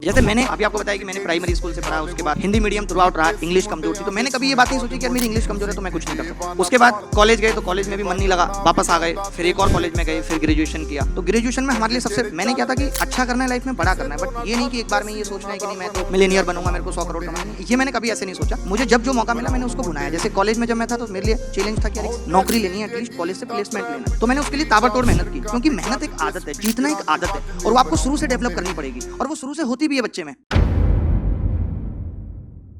जैसे मैंने अभी आपको बताया कि मैंने प्राइमरी स्कूल से पढ़ा, उसके बाद हिंदी मीडियम थ्रू आउट रहा, इंग्लिश कमजोर थी, तो मैंने कभी ये बात नहीं सोची कि यार मेरी इंग्लिश कमजोर है तो मैं कुछ नहीं कर सकता। उसके बाद कॉलेज गए तो कॉलेज में भी मन नहीं लगा, वापस आ गए, फिर एक और कॉलेज में गए, फिर ग्रेजुएशन किया। तो ग्रेजुएशन में हमारे लिए सबसे मैंने क्या था कि अच्छा करना है लाइफ में, बड़ा करना है, बट ये नहीं कि एक बार में ये सोचना है कि नहीं मैं तो मिलियनियर बनूंगा, मेरे को 100 करोड़ कमाना है। ये मैंने कभी ऐसे नहीं सोचा। मुझे जब जो मौका मिला मैंने उसको भुनाया। जैसे कॉलेज में जब मैं था तो मेरे लिए चैलेंज था कि यार नौकरी लेनी है, एटलीस्ट कॉलेज से प्लेसमेंट लेना है। तो मैंने उसके लिए ताबड़तोड़ मेहनत की, क्योंकि मेहनत एक आदत है, जीतना एक आदत है, और वो आपको शुरू से डेवलप करनी पड़ेगी, और वो शुरू से होती भी है बच्चे में।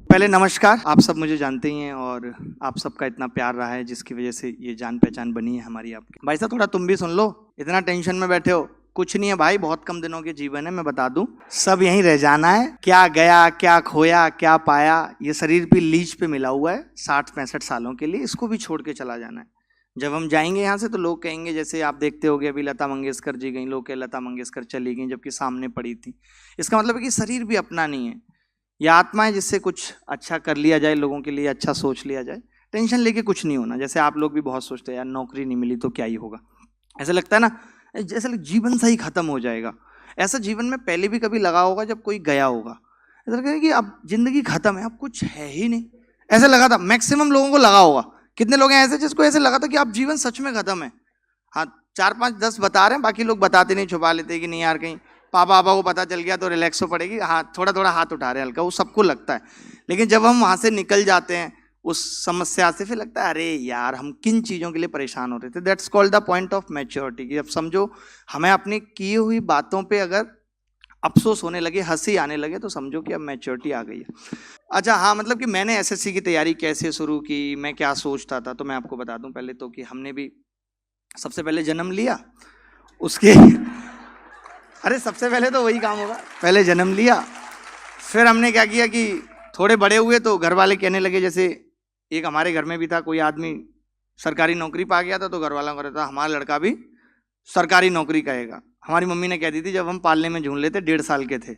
पहले नमस्कार, आप सब मुझे जानते ही हैं और आप सबका इतना प्यार रहा है जिसकी वजह से ये जान पहचान बनी है हमारी आपकी। भाई साहब थोड़ा तुम भी सुन लो, इतना टेंशन में बैठे हो। कुछ नहीं है भाई, बहुत कम दिनों के जीवन है, मैं बता दूं, सब यहीं रह जाना है। क्या गया, क्या खोया, क्या पाया, ये शरीर भी लीज पे मिला हुआ है 60-65 सालों के लिए, इसको भी छोड़ के चला जाना है। जब हम जाएंगे यहाँ से तो लोग कहेंगे, जैसे आप देखते होगे अभी लता मंगेशकर जी गई, लोग कहे लता मंगेशकर चली गई जबकि सामने पड़ी थी। इसका मतलब है कि शरीर भी अपना नहीं है, यह आत्मा है जिससे कुछ अच्छा कर लिया जाए, लोगों के लिए अच्छा सोच लिया जाए। टेंशन लेके कुछ नहीं होना। जैसे आप लोग भी बहुत सोचते हैं यार नौकरी नहीं मिली तो क्या ही होगा, ऐसा लगता है ना, जैसे जीवन सा ही खत्म हो जाएगा। ऐसा जीवन में पहले भी कभी लगा होगा जब कोई गया होगा, ऐसा लगता है कि अब जिंदगी खत्म है, अब कुछ है ही नहीं, ऐसा लगा था। मैक्सिमम लोगों को लगा होगा। कितने लोग हैं ऐसे जिसको ऐसे लगा था कि अब जीवन सच में खत्म है? हाँ, 4-5-10 बता रहे हैं, बाकी लोग बताते नहीं, छुपा लेते कि नहीं यार कहीं पापा को पता चल गया तो रिलैक्स हो पड़ेगी। हाँ, थोड़ा थोड़ा हाथ उठा रहे हैं हल्का, वो सबको लगता है। लेकिन जब हम वहां से निकल जाते हैं उस समस्या से, फिर लगता है अरे यार हम किन चीज़ों के लिए परेशान हो रहे थे। That's called the point of maturity. कि अब समझो हमें अपनी की हुई बातों पे अगर अफसोस होने लगे, हंसी आने लगे, तो समझो कि अब मैच्योरिटी आ गई है। अच्छा हाँ, मतलब कि मैंने एसएससी की तैयारी कैसे शुरू की, मैं क्या सोचता था, तो मैं आपको बता दूं पहले तो कि हमने भी सबसे पहले जन्म लिया, उसके अरे सबसे पहले तो वही काम होगा, पहले जन्म लिया, फिर हमने क्या किया कि थोड़े बड़े हुए तो घर वाले कहने लगे, जैसे एक हमारे घर में भी था कोई आदमी सरकारी नौकरी पा गया था, तो घर वालों को रहता हमारा लड़का भी सरकारी नौकरी करेगा। हमारी मम्मी ने कह दी थी जब हम पालने में झूल लेते 1.5 साल के थे,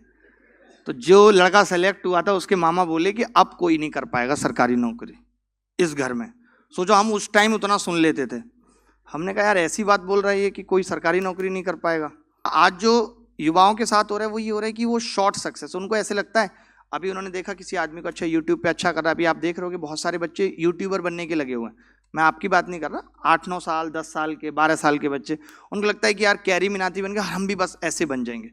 तो जो लड़का सेलेक्ट हुआ था उसके मामा बोले कि अब कोई नहीं कर पाएगा सरकारी नौकरी इस घर में। सोचो हम उस टाइम उतना सुन लेते थे। हमने कहा यार ऐसी बात बोल रही है कि कोई सरकारी नौकरी नहीं कर पाएगा। आज जो युवाओं के साथ हो रहा है वो ये हो रहा है कि वो शॉर्ट सक्सेस, उनको ऐसे लगता है। अभी उन्होंने देखा किसी आदमी को अच्छा यूट्यूब पे अच्छा कर रहा है, अभी आप देख रहे हो कि बहुत सारे बच्चे यूट्यूबर बनने के लगे हुए हैं। मैं आपकी बात नहीं कर रहा, 8-9 साल, 10 साल के, 12 साल के बच्चे, उनको लगता है कि यार कैरी मिनाती बन गया, हम भी बस ऐसे बन जाएंगे।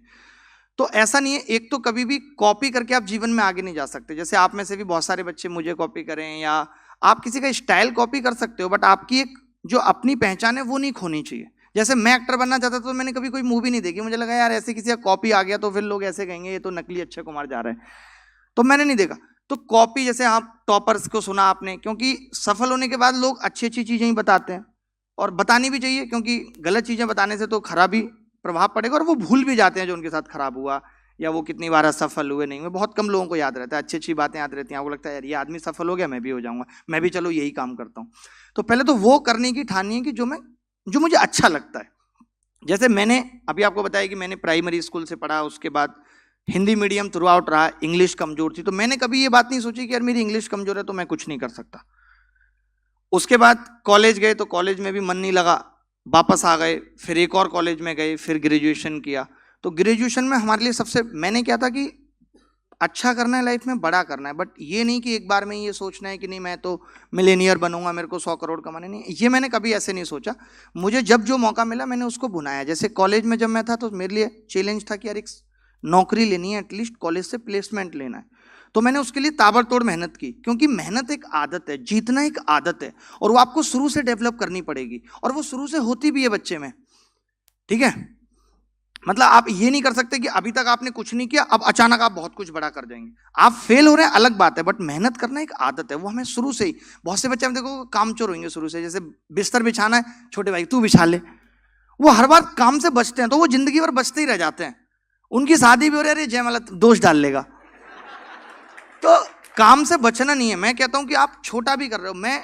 तो ऐसा नहीं है। एक तो कभी भी कॉपी करके आप जीवन में आगे नहीं जा सकते। जैसे आप में से भी बहुत सारे बच्चे मुझे कॉपी करें या आप किसी का स्टाइल कॉपी कर सकते हो, बट आपकी एक जो अपनी पहचान है वो नहीं खोनी चाहिए। जैसे मैं एक्टर बनना चाहता था तो मैंने कभी कोई मूवी नहीं देखी, मुझे लगा यार ऐसे किसी का कॉपी आ गया तो फिर लोग ऐसे कहेंगे ये तो नकली अक्षय कुमार जा रहे हैं, तो मैंने नहीं देखा। तो कॉपी, जैसे आप टॉपर्स को सुना आपने, क्योंकि सफल होने के बाद लोग अच्छी अच्छी चीजें ही बताते हैं, और बतानी भी चाहिए, क्योंकि गलत चीजें बताने से तो खराबी प्रभाव पड़ेगा, और वो भूल भी जाते हैं जो उनके साथ खराब हुआ, या वो कितनी बार असफल हुए नहीं हुए। बहुत कम लोगों को याद रहता है, अच्छी अच्छी बातें याद रहती हैं। आपको लगता है यार ये आदमी सफल हो गया, मैं भी हो जाऊंगा, मैं भी चलो यही काम करता हूँ। तो पहले तो वो करने की ठानी है कि जो मुझे अच्छा लगता है। जैसे मैंने अभी आपको बताया कि मैंने प्राइमरी स्कूल से पढ़ा, उसके बाद हिंदी मीडियम थ्रू आउट रहा, इंग्लिश कमजोर थी, तो मैंने कभी ये बात नहीं सोची कि यार मेरी इंग्लिश कमजोर है तो मैं कुछ नहीं कर सकता। उसके बाद कॉलेज गए तो कॉलेज में भी मन नहीं लगा, वापस आ गए, फिर एक और कॉलेज में गए, फिर ग्रेजुएशन किया। तो ग्रेजुएशन में हमारे लिए सबसे मैंने क्या था कि अच्छा करना है लाइफ में, बड़ा करना है, बट ये नहीं कि एक बार में ये सोचना है कि नहीं मैं तो मिलेनियर बनूंगा, मेरे को 100 करोड़ कमाने, नहीं, ये मैंने कभी ऐसे नहीं सोचा। मुझे जब जो मौका मिला मैंने उसको भुनाया। जैसे कॉलेज में जब मैं था तो मेरे लिए चैलेंज था कि यार एक नौकरी लेनी है, एटलीस्ट कॉलेज से प्लेसमेंट लेना है, तो मैंने उसके लिए ताबड़तोड़ मेहनत की, क्योंकि मेहनत एक आदत है, जीतना एक आदत है, और वो आपको शुरू से डेवलप करनी पड़ेगी, और वो शुरू से होती भी है बच्चे में। ठीक है, मतलब आप ये नहीं कर सकते कि अभी तक आपने कुछ नहीं किया अब अचानक आप बहुत कुछ बड़ा कर जाएंगे। आप फेल हो रहे हैं अलग बात है, बट मेहनत करना एक आदत है, वो हमें शुरू से ही। बहुत से बच्चे हम देखो कामचोर होंगे शुरू से, जैसे बिस्तर बिछाना है, छोटे भाई तू बिछा ले, वो हर बार काम से बचते हैं तो वो जिंदगी भर बचते ही रह जाते हैं। उनकी शादी भी हो रही है, अरे जयमाला दोष डाल लेगा। तो काम से बचना नहीं है। मैं कहता हूं कि आप छोटा भी कर रहे हो, मैं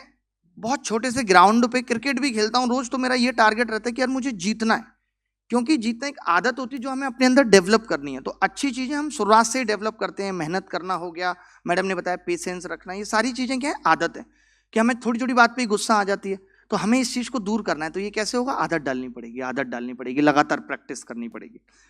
बहुत छोटे से ग्राउंड पे क्रिकेट भी खेलता हूं रोज, तो मेरा ये टारगेट रहता है कि यार मुझे जीतना है, क्योंकि जीतना एक आदत होती है जो हमें अपने अंदर डेवलप करनी है। तो अच्छी चीजें हम शुरुआत से ही डेवलप करते हैं। मेहनत करना हो गया, मैडम ने बताया पेशेंस रखना, ये सारी चीजें क्या है, आदत है। कि हमें थोड़ी छोटी बात पे ही गुस्सा आ जाती है, तो हमें इस चीज को दूर करना है। तो ये कैसे होगा, आदत डालनी पड़ेगी, आदत डालनी पड़ेगी, लगातार प्रैक्टिस करनी पड़ेगी।